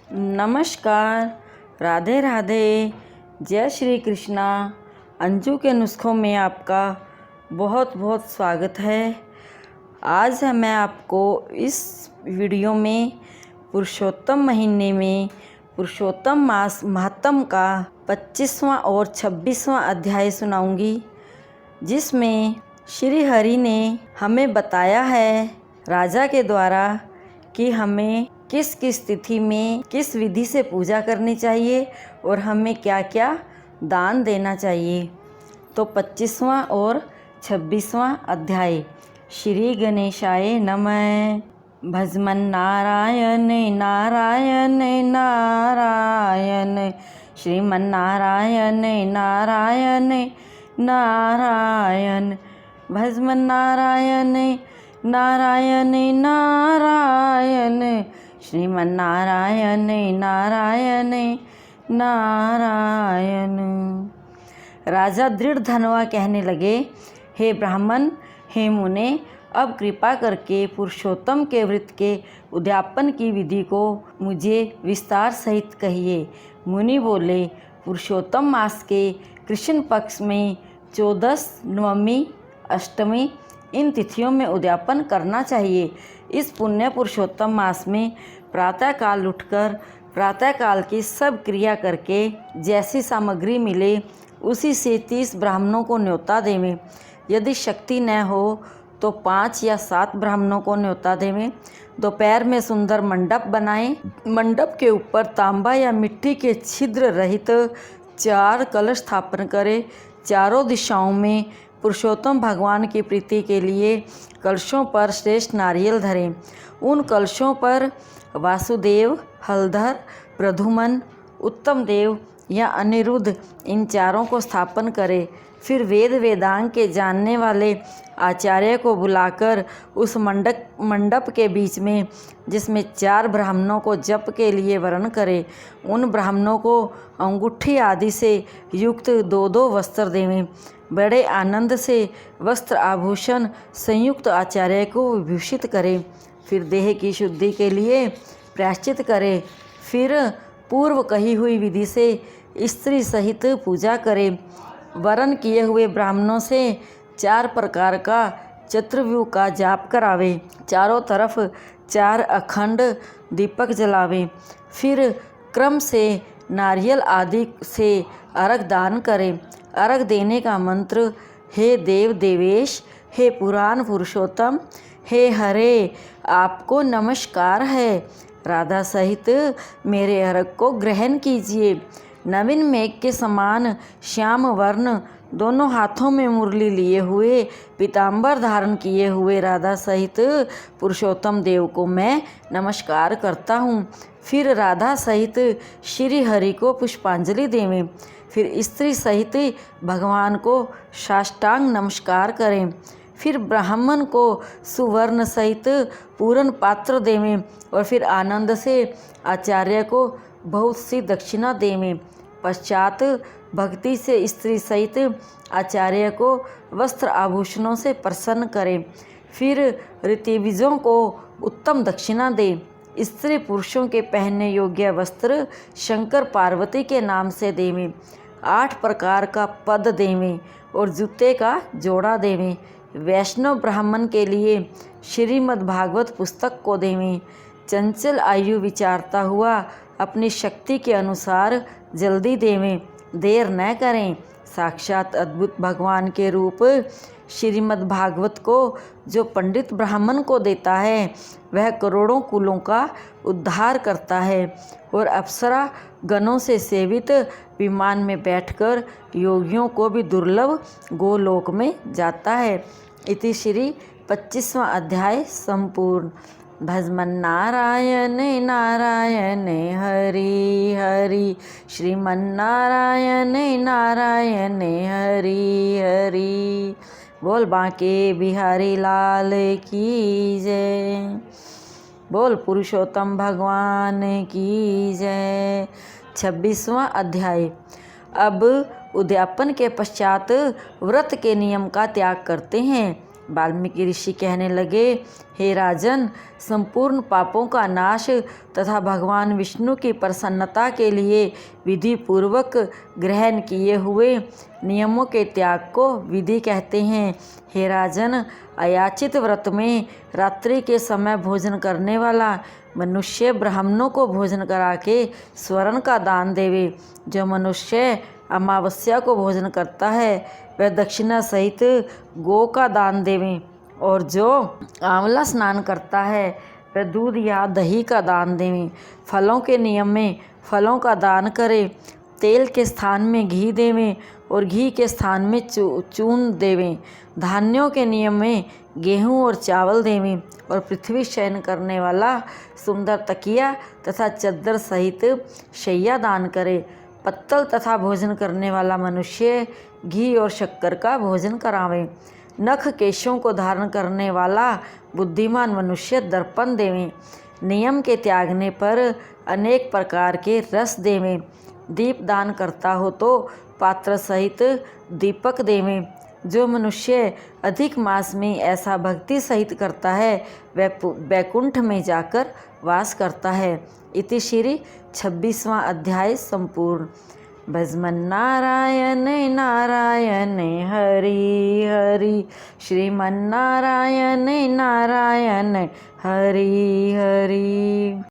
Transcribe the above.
नमस्कार, राधे राधे, जय श्री कृष्णा। अंजू के नुस्खों में आपका बहुत बहुत स्वागत है। आज मैं आपको इस वीडियो में पुरुषोत्तम महीने में पुरुषोत्तम मास महात्म का 25वां और 26वां अध्याय सुनाऊंगी, जिसमें श्री हरि ने हमें बताया है राजा के द्वारा कि हमें किस किस तिथि में किस विधि से पूजा करनी चाहिए और हमें क्या क्या दान देना चाहिए। तो 25वां और 26वां अध्याय। श्री गणेशाय नमः। भजमन नारायण नारायण नारायण, श्रीमन नारायण नारायण नारायण। भजमन नारायण नारायण नारायण, श्रीमन नारायण नारायण नारायण। राजा दृढ़ धनवा कहने लगे, हे ब्राह्मण, हे मुने, अब कृपा करके पुरुषोत्तम के व्रत के उद्यापन की विधि को मुझे विस्तार सहित कहिए। मुनि बोले, पुरुषोत्तम मास के कृष्ण पक्ष में 14, नवमी, अष्टमी इन तिथियों में उद्यापन करना चाहिए। इस पुण्य पुरुषोत्तम मास में प्रातःकाल उठकर प्रातःकाल की सब क्रिया करके जैसी सामग्री मिले उसी से 30 ब्राह्मणों को न्योता देवें। यदि शक्ति न हो तो 5 या 7 ब्राह्मणों को न्योता देवें। दोपहर में सुंदर मंडप बनाएं। मंडप के ऊपर तांबा या मिट्टी के छिद्र रहित 4 कलश स्थापन करें। चारों दिशाओं में पुरुषोत्तम भगवान की प्रीति के लिए कलशों पर श्रेष्ठ नारियल धरें। उन कलशों पर वासुदेव, हलधर, प्रधुमन, उत्तम देव या अनिरुद्ध इन चारों को स्थापन करें। फिर वेद वेदांग के जानने वाले आचार्य को बुलाकर उस मंडप के बीच में, जिसमें 4 ब्राह्मणों को जप के लिए वरण करें, उन ब्राह्मणों को अंगूठी आदि से युक्त 2-2 वस्त्र देवें। बड़े आनंद से वस्त्र आभूषण संयुक्त आचार्य को विभूषित करें। फिर देह की शुद्धि के लिए प्रायश्चित करें। फिर पूर्व कही हुई विधि से स्त्री सहित पूजा करें। वरण किए हुए ब्राह्मणों से 4 प्रकार का चतुर्व्यूह का जाप करावे। चारों तरफ 4 अखंड दीपक जलावें। फिर क्रम से नारियल आदि से अर्घ दान करें। अर्घ देने का मंत्र, हे देव देवेश, हे पुराण पुरुषोत्तम, हे हरे, आपको नमस्कार है। राधा सहित मेरे अर्घ को ग्रहण कीजिए। नवीन मेघ के समान श्याम वर्ण, दोनों हाथों में मुरली लिए हुए, पीताम्बर धारण किए हुए राधा सहित पुरुषोत्तम देव को मैं नमस्कार करता हूँ। फिर राधा सहित श्री हरि को पुष्पांजलि देवें। फिर स्त्री सहित भगवान को साष्टांग नमस्कार करें। फिर ब्राह्मण को सुवर्ण सहित पूर्ण पात्र देवें और फिर आनंद से आचार्य को बहुत सी दक्षिणा देवें। पश्चात भक्ति से स्त्री सहित आचार्य को वस्त्र आभूषणों से प्रसन्न करें। फिर ऋतिविजों को उत्तम दक्षिणा दें। स्त्री पुरुषों के पहनने योग्य वस्त्र शंकर पार्वती के नाम से देवें। 8 प्रकार का पद देवें और जूते का जोड़ा देवें। वैष्णव ब्राह्मण के लिए श्रीमद् भागवत पुस्तक को देवें। चंचल आयु विचारता हुआ अपनी शक्ति के अनुसार जल्दी देवें, देर न करें। साक्षात अद्भुत भगवान के रूप श्रीमद् भागवत को जो पंडित ब्राह्मण को देता है, वह करोड़ों कुलों का उद्धार करता है और अप्सरा गणों से सेवित विमान में बैठकर योगियों को भी दुर्लभ गोलोक में जाता है। इति श्री 25वां अध्याय संपूर्ण। भजमन नारायण नारायण हरि हरि, श्रीमन नारायण नारायण हरि हरि। बोल बांके बिहारी लाल की जय। बोल पुरुषोत्तम भगवान की जय। 26वां अध्याय। अब उद्यापन के पश्चात व्रत के नियम का त्याग करते हैं। वाल्मीकि ऋषि कहने लगे, हे राजन, संपूर्ण पापों का नाश तथा भगवान विष्णु की प्रसन्नता के लिए विधि पूर्वक ग्रहण किए हुए नियमों के त्याग को विधि कहते हैं। हे राजन, अयाचित व्रत में रात्रि के समय भोजन करने वाला मनुष्य ब्राह्मणों को भोजन करा के स्वर्ण का दान देवे। जो मनुष्य अमावस्या को भोजन करता है वह दक्षिणा सहित गौ का दान देवे, और जो आंवला स्नान करता है वह दूध या दही का दान देवे। फलों के नियम में फलों का दान करे, तेल के स्थान में घी देवें और घी के स्थान में चूर्ण देवें। धान्यों के नियम में गेहूँ और चावल देवें, और पृथ्वी शयन करने वाला सुंदर तकिया तथा चद्दर सहित शैया दान करे। पत्तल तथा भोजन करने वाला मनुष्य घी और शक्कर का भोजन करावे। नख केशों को धारण करने वाला बुद्धिमान मनुष्य दर्पण देवें। नियम के त्यागने पर अनेक प्रकार के रस देवें। दीप दान करता हो तो पात्र सहित दीपक देवें। जो मनुष्य अधिक मास में ऐसा भक्ति सहित करता है वह वैकुंठ में जाकर वास करता है। इति श्री 26वां अध्याय संपूर्ण। भजमन नारायण नारायण हरि हरि, श्रीमन नारायण नारायण हरि हरि।